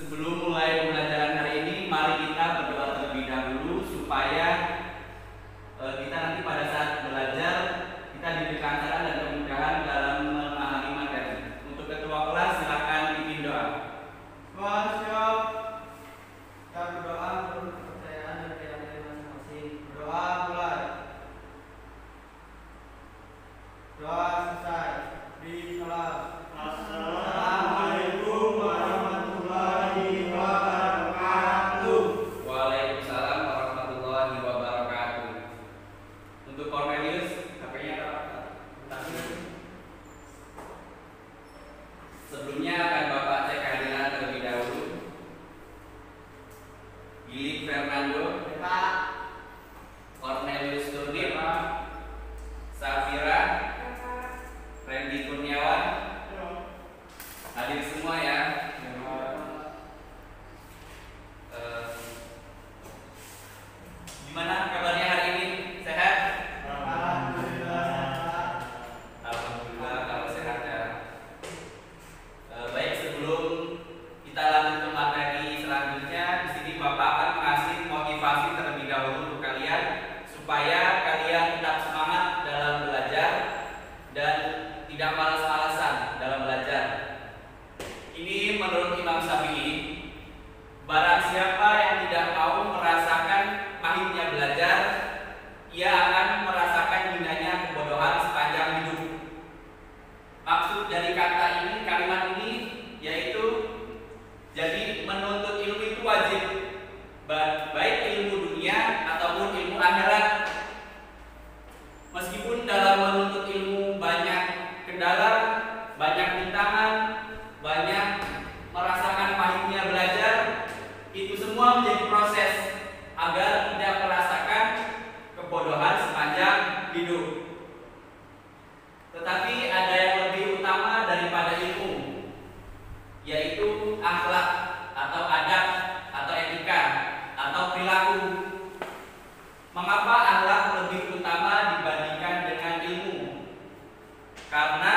Sebelum mulai pembelajaran hari ini, mari kita berdoa terlebih dahulu supaya kita nanti pada saat belajar kita diberi kelancaran dan kemudahan dalam memahami materi. Untuk ketua kelas silakan pimpin doa. Siap. Kita berdoa menurut kepercayaan dan keyakinan masing-masing. Berdoa mulai. Doa selesai. Di kelas. Assalamualaikum warahmatullahi wabarakatuh. Waalaikumsalam warahmatullahi wabarakatuh. Untuk Cornelius, HP-nya apa? Sebelumnya akan Bapak cek kehadiran terlebih dahulu. Gilik Fernando, Pak. Cornelius Turnip, Safira, Randy Kurniawan, hadir semua ya. Gimana kabarnya hari ini? Sehat? Alhamdulillah kalau sehat ya. Baik, sebelum kita lanjut ke materi selanjutnya, di sini Bapak akan mengasih motivasi terlebih dahulu untuk kalian supaya kalian tetap semangat dalam belajar dan tidak malas-malasan dalam belajar. Ini menurut Imam Syafi'i, barang siapa yang tidak mau merasakan pahitnya belajar, ia akan merasakan indahnya kebodohan sepanjang hidup. Maksud dari kata ini, kalimat ini, yaitu jadi menuntut ilmu itu wajib, baik ilmu dunia ataupun ilmu akhirat. Meskipun dalam menuntut ilmu banyak kendala, banyak rintangan, banyak merasakan pahitnya belajar, itu semua menjadi proses agar tidak merasakan kebodohan sepanjang hidup. Tetapi ada yang lebih utama daripada ilmu, yaitu akhlak atau adab atau etika atau perilaku. Mengapa akhlak lebih utama dibandingkan dengan ilmu? Karena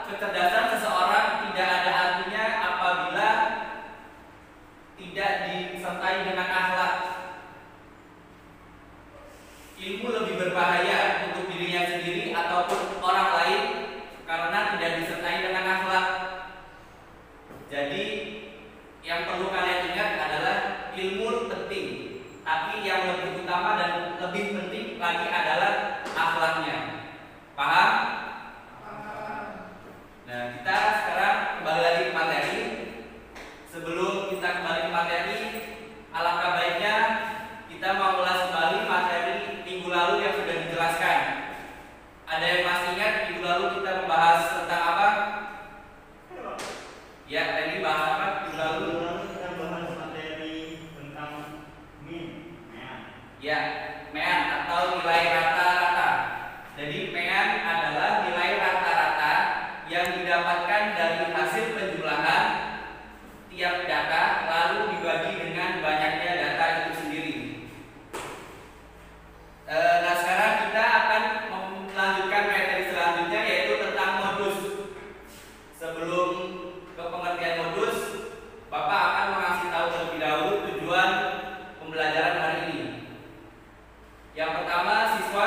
kecerdasan seseorang tidak ada artinya apabila tidak disertai dengan akhlak. Ilmu lebih berbahaya untuk dirinya sendiri ataupun orang lain karena tidak disertai dengan akhlak. Jadi yang perlu kalian ingat adalah ilmu penting, tapi yang lebih utama dan lebih penting lagi adalah akhlaknya. Paham? Nah, kita sekarang kembali lagi ke materi. Sebelum kita kembali ke materi, alangkah baiknya kita mau ulas kembali materi minggu lalu yang sudah dijelaskan. Ada yang masih ingat minggu lalu kita membahas tentang apa? Ya, tadi bahas apa minggu lalu? Kita bahas materi tentang mean. Ya, mean atau nilai rata-rata. Jadi mean adalah nilai rata-rata yang didapatkan dari hasil penjumlahan tiap data lalu dibagi dengan banyaknya data itu sendiri. Nah, sekarang kita akan melanjutkan materi selanjutnya, yaitu tentang modus. Sebelum ke pengertian modus, Bapak akan mengasih tahu terlebih dahulu tujuan pembelajaran hari ini. Yang pertama, siswa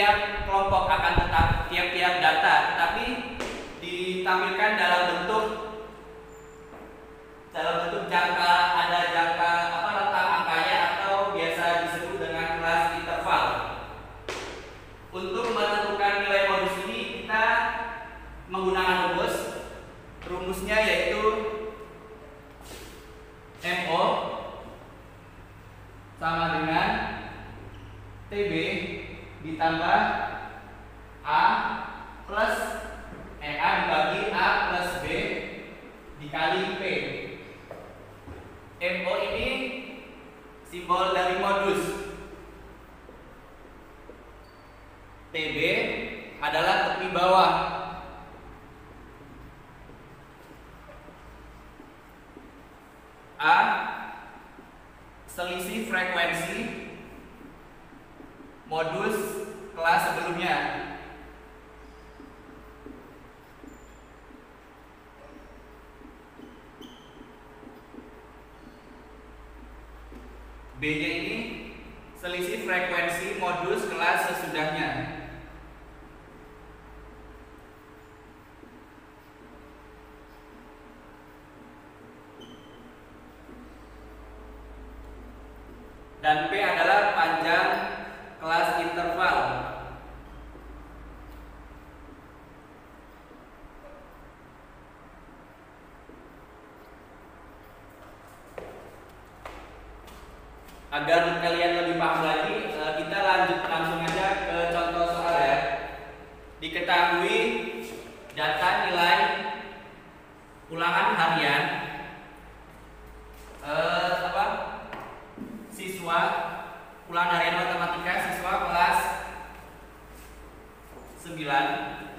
tiap-tiap kelompok akan tetap tiap-tiap data, tetapi ditampilkan dalam bentuk jangka, ada jangka rentang angkanya atau biasa disebut dengan kelas interval. Untuk menentukan nilai modus ini kita menggunakan rumusnya yaitu MO sama dengan TB ditambah A dibagi A plus B dikali P. MO ini simbol dari modus. TB adalah tepi bawah. A selisih frekuensi modus kelas sebelumnya. B-nya ini selisih frekuensi modus kelas sesudahnya. Dan P adalah panjang kelas interval. Agar kalian lebih paham lagi, kita langsung aja ke contoh soal ya. Diketahui data nilai ulangan harian siswa ulangan harian matematika siswa kelas 9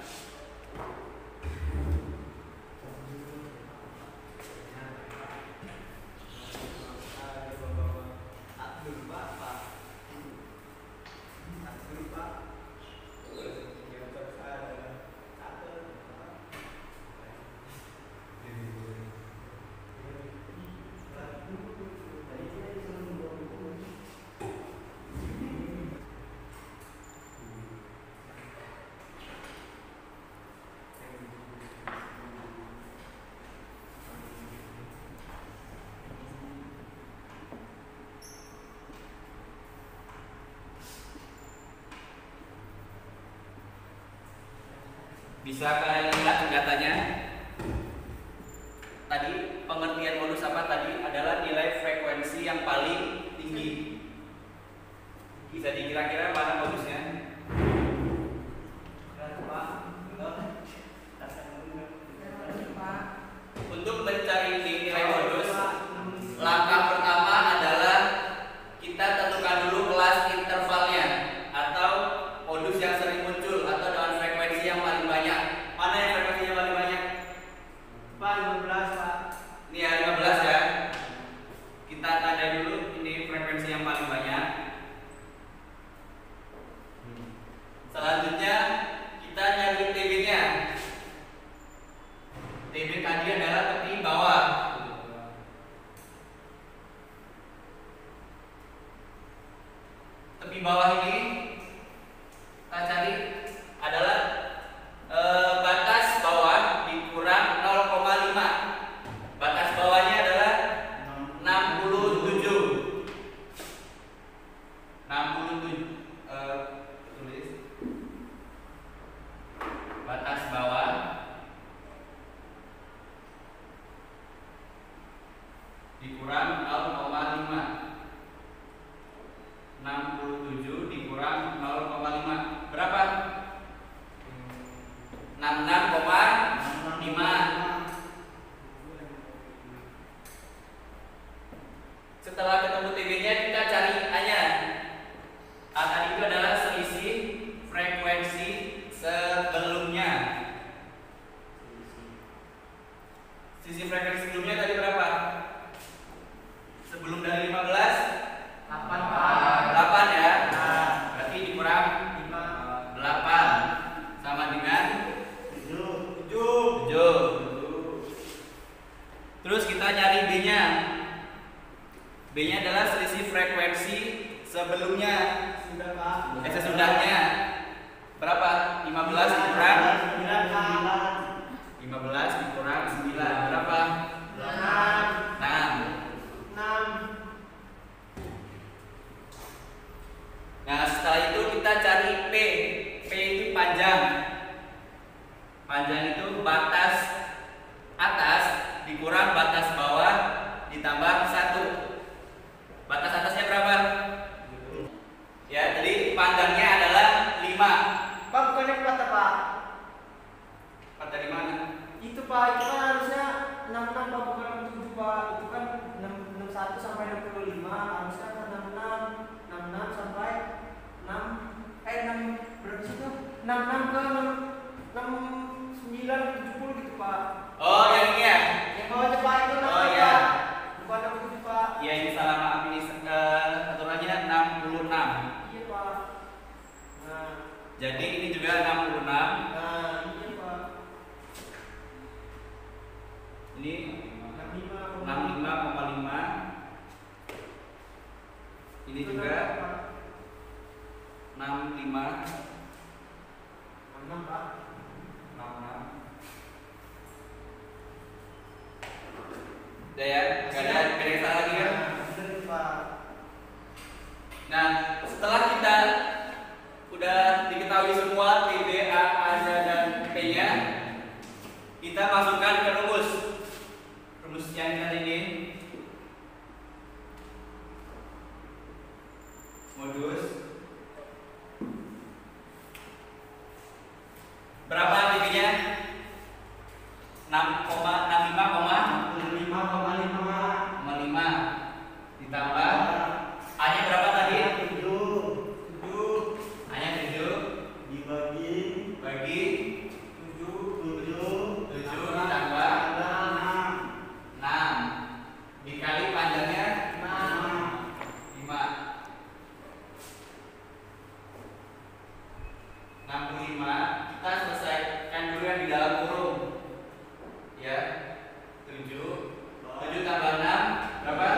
Bisa kalian lihat datanya. Tadi pengertian modus apa tadi adalah nilai frekuensi yang paling tinggi. Bisa dikira-kira mana modusnya? Untuk mencari nilai modus, langkah pertama adalah kita tentukan dulu kelas intervalnya atau modus yang sering muncul atau dengan frekuensi yang paling banyak. Mana yang frekuensinya paling banyak? Pak, 15 Pak. Ini ya 15 ya. Kita tanda dulu ini frekuensi yang paling banyak. Selanjutnya kita nyari TB-nya. TB tadi adalah tepi bawah. Tepi bawah ini kita cari adalah batas bawah dikurang 0,5. Batas bawahnya adalah 67. 67 tulis batas bawah dikurang 0,5. 67 dikurang 0,5 berapa? 66,5. Setelah ketemu TB-nya kita cari A-nya. A tadi itu adalah selisih frekuensi sebelumnya. Selisih frekuensi sebelumnya tadi berapa? Sebelum dari 15 8 ya. Berarti dikurang 8 sama dengan 7. Terus kita nyari B-nya. B-nya adalah selisih frekuensi sebelumnya. Sudah Pak. Sesudahnya. jawabannya 4 Pak. 4 dari mana? Itu Pak, itu kan harusnya 66 Pak, bukan 67 Pak. Itu kan 61 sampai 65, harusnya kan 66 sampai 6 berapa sih itu? 66 ke 69 70 gitu Pak. Oh, yang ini ya? Yang bawahnya Pak itu 66 Oh iya. Pak. Bukan 67 Pak. Ya, ini salah maaf ini aturannya 66. Iya Pak. Nah, Jadi ini juga 66. iya Pak. Ini 65,5. 65,5. Ini juga 65. 66 Pak. 66. Udah ya, gak ada yang salah lagi kan? Bener Pak. Nah, setelah kita udah diketahui semua T, B, A, A, dan P-nya, kita masukkan ke rumus. Rumusnya tadi ini. Modus. Berapa T-nya? 65,5 ditambah A-nya berapa tadi? 7. A-nya 7 bagi 7 ditambah 6 dikali panjangnya 5. 65 kita selesaikan dulu yang di dalam kurung ya. 7 tambah 6 berapa?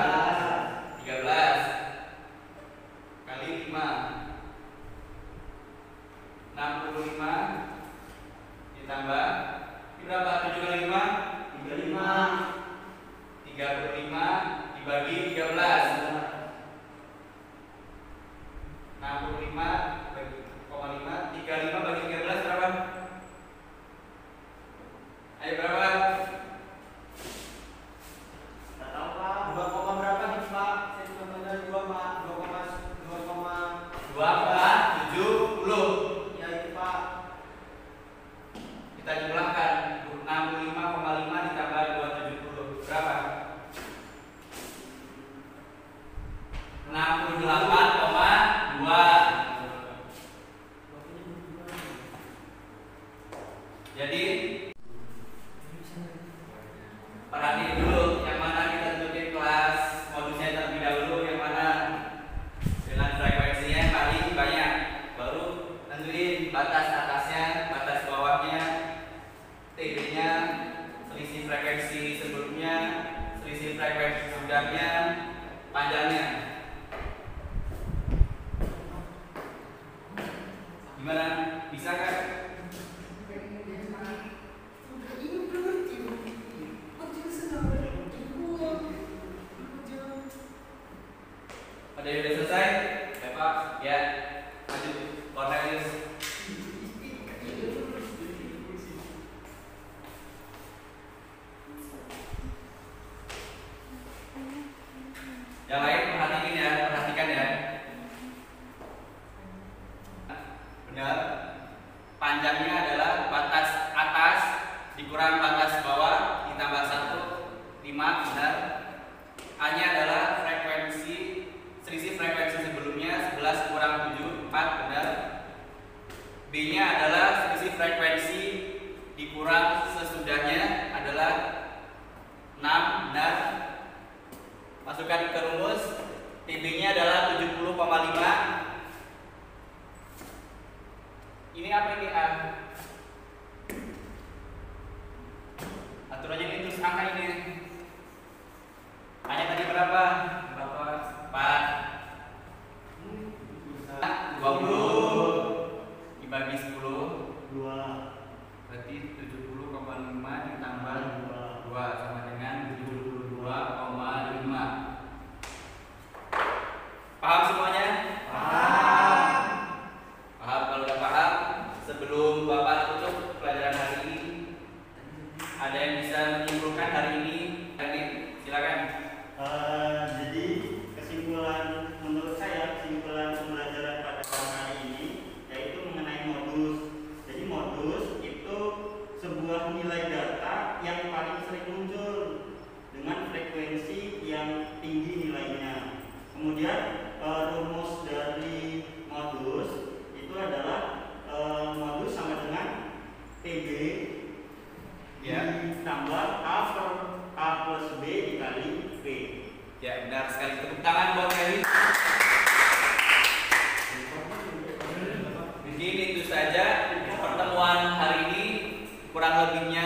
13 kali 5. 65 ditambah ini berapa? 7 kali 5? 35 dibagi 13. 65 bagi 35 bagi 13 berapa? Ayo berapa? Nggak tahu Pak. 2, berapa nih Pak? Saya cuma tanya 2 Pak. 2,70. Ya itu Pak. Kita jumlahkan 65,5 ditambah 270 berapa? 68,2. Jadi perhatiin dulu yang mana kita tentuin kelas modusnya terlebih dahulu, yang mana dengan frekuensinya yang paling banyak, baru tentuin batas atasnya, batas bawahnya, TB-nya, selisih frekuensi sebelumnya, selisih frekuensi sudahnya, panjangnya. Gimana? Bisa kan? Ada yang udah selesai? Ya Pak, ya. Lanjut, Cornelius. Yang lain perhatikan ya. Benar. Panjangnya adalah batas atas dikurang batas bawah ditambah 1, 5, benar. A-nya adalah selisih frekuensi sebelumnya 11 kurang 7, 4, benar. B-nya adalah selisih frekuensi dikurang sesudahnya adalah 6, benar. Masukkan ke rumus. TB-nya adalah 70,5. Ini apa ini A? Aturannya ini terus angka ini. A-nya tadi berapa? 4. 20 dibagi 10 berarti 70,5 ditambah 2 sama dengan 72,5. Paham semuanya? Paham. Kalau udah paham, sebelum Bapak tutup pelajaran hari ini, ada yang bisa menyimpulkan hari ini? Silakan. Jadi kesimpulan menurut saya, kesimpulan pembelajaran pada hari ini yaitu mengenai modus. Kemudian rumus dari modus itu adalah modus sama dengan PB ditambah A plus B dikali P. Ya, benar sekali. Tepuk tangan buat Kelly. Mungkin itu saja pertemuan hari ini. Kurang lebihnya